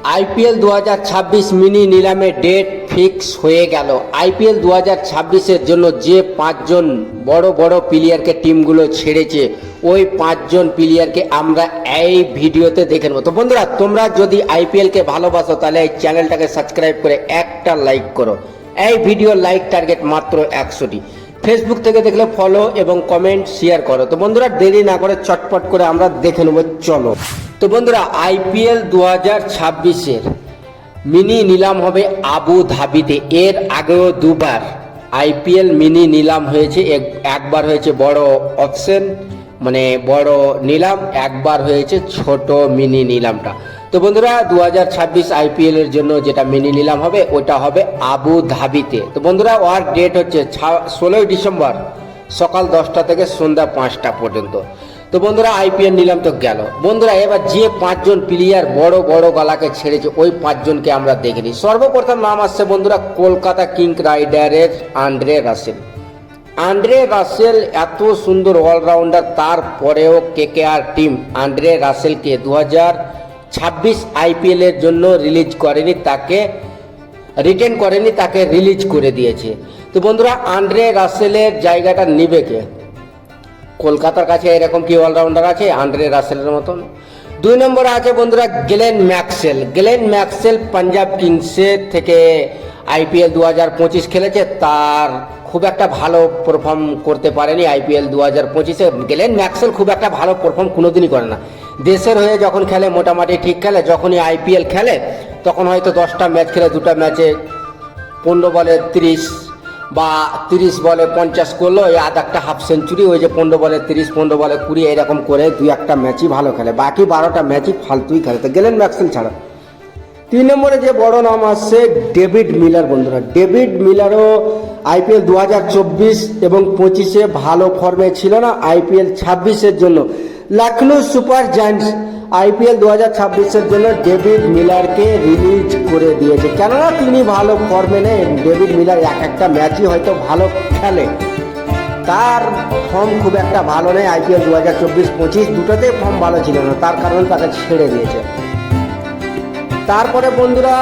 IPL 2026 mini নিলামে date fix হয়ে গেল। আইপিএল 2026-এর জন্য যে পাঁচজন বড় বড় প্লেয়ারকে টিমগুলো ছেড়েছে, ওই পাঁচজন প্লেয়ারকে আমরা এই ভিডিওতে দেখে নেব। তো বন্ধুরা, তোমরা যদি আইপিএলকে ভালোবাসো তাহলে এই চ্যানেলটাকে সাবস্ক্রাইব করে একটা লাইক করো। এই ভিডিও লাইক টার্গেট মাত্র 100টি। ফেসবুক থেকে দেখলে ফলো এবং কমেন্ট শেয়ার করো। তো বন্ধুরা, দেরি না করে চটপট করে আমরা দেখে নেব, চলো। তো বন্ধুরা, আইপিএল 2026-এর মিনি নিলাম হবে আবু ধাবিতে। এর আগেও দুবার আইপিএল মিনি নিলাম হয়েছে। একবার হয়েছে বড় অপশন মানে বড় নিলাম, একবার হয়েছে ছোট মিনি নিলামটা। তো বন্ধুরা, 2026 আইপিএল এর জন্য যেটা মিনি নিলাম হবে ওটা হবে আবু ধাবিতে। তো বন্ধুরা, ওর ডেট হচ্ছে 16 ডিসেম্বর সকাল 10টা থেকে সন্ধ্যা 5টা পর্যন্ত। তো বন্ধুরা, আইপিএল নিলাম তো গেল। বন্ধুরা, এবার যে পাঁচজন প্লেয়ার বড় বড় গলাকে ছেড়েছে ওই পাঁচজনকে আমরা দেখে নিই। সর্বপ্রথম নাম আসছে বন্ধুরা কলকাতা কিং রাইডারের আন্দ্রে রাসেল। আন্দ্রে রাসেল এত সুন্দর অলরাউন্ডার, তারপরেও কেকেআর টিম আন্দ্রে রাসেলকে 2026 আইপিএল এর জন্য রিলিজ করেনি, তাকে রিটেন করেনি, তাকে রিলিজ করে দিয়েছে। তো বন্ধুরা, আন্দ্রে রাসেলের জায়গাটা নিবে কে? কলকাতার কাছে এরকম কি অলরাউন্ডার আছে আন্দ্রে রাসেলের মতন? 2 নম্বরে আছে বন্ধুরা Glenn Maxwell. Glenn Maxwell Punjab কিংসের থেকে আইপিএল 2025 খেলেছে, তার খুব একটা ভালো পারফর্ম করতে পারেনি আইপিএল 2025-এ। গ্লেন ম্যাক্সওয়েল খুব একটা ভালো পারফর্ম কোনোদিনই করে না। দেশের হয়ে যখন খেলে মোটামুটি ঠিক খেলে, যখনই আইপিএল খেলে তখন হয়তো 10টা ম্যাচ খেলে 2টা ম্যাচে 15 বলে 30 বা 30 বলে 50 করলো, এই আধ একটা হাফ সেঞ্চুরি। ওই যে 15 বলে 30, 15 বলে 20 এরকম করে 2-1টা ম্যাচই ভালো খেলে, বাকি 12টা ম্যাচই ফালতুই খেলে। তো গ্লেন ম্যাক্সওয়েল ছাড়া 3 নম্বরে যে বড় নাম আসছে ডেভিড মিলার। বন্ধুরা, ডেভিড মিলারও আইপিএল 2024 এবং 25-এ ভালো ফর্মে ছিল না। আইপিএল 26-এর জন্য লখনৌ সুপার জায়ান্টস আইপিএল 2026-এর জন্য ডেভিড মিলারকে রিলিজ করে দিয়েছে, কেননা তিনি ভালো ফর্মে নেই। ডেভিড মিলার একটা ম্যাচই হয়তো ভালো খেলে, তার ফর্ম খুব একটা ভালো নেই। আইপিএল 2024-25 দুটোতেই ফর্ম ভালো ছিল না, তার কারণে তাকে ছেড়ে দিয়েছে। তারপরে বন্ধুরা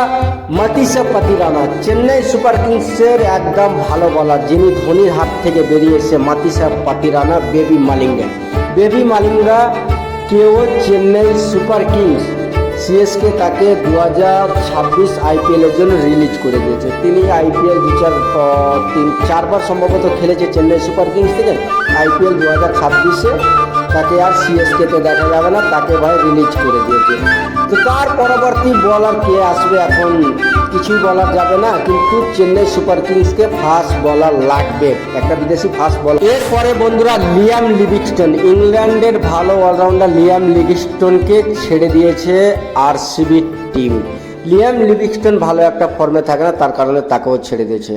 মাতিসা পাতিরানা, চেন্নাই সুপার কিংসের একদম ভালো বলার, যিনি ধোনির হাত থেকে বেরিয়েছে। মাতিসা পাতিরানা, বেবি মালিঙ্গা। বেবি মালিঙ্গা কেও চেন্নাই সুপার কিংস সিএসকে তাকে 2026 আইপিএল এর জন্য রিলিজ করে দিয়েছে। তিনি আইপিএল 4বার সম্ভবত খেলেছে চেন্নাই সুপার কিংস থেকে। আইপিএল 2026-এ তাকে আর সিএসকেতে দেখা যাবে না, তাকে ভাই রিলিজ করে দিয়েছে। তো তার পরবর্তী বলার কে আসবে এখন কিছুই বলা যাবে না, কিন্তু চেন্নাই সুপার কিংসকে ফাস্ট বলার লাগবে, একটা বিদেশি ফাস্ট বলার। এরপরে বন্ধুরা লিয়াম লিভিংস্টন, ইংল্যান্ডের ভালো অলরাউন্ডার লিয়াম লিভিংস্টনকে ছেড়ে দিয়েছে আরসিবি টিম। লিয়াম লিভিংস্টন ভালো একটা ফর্মে থাকে না, তার কারণে তাকেও ছেড়ে দিয়েছে।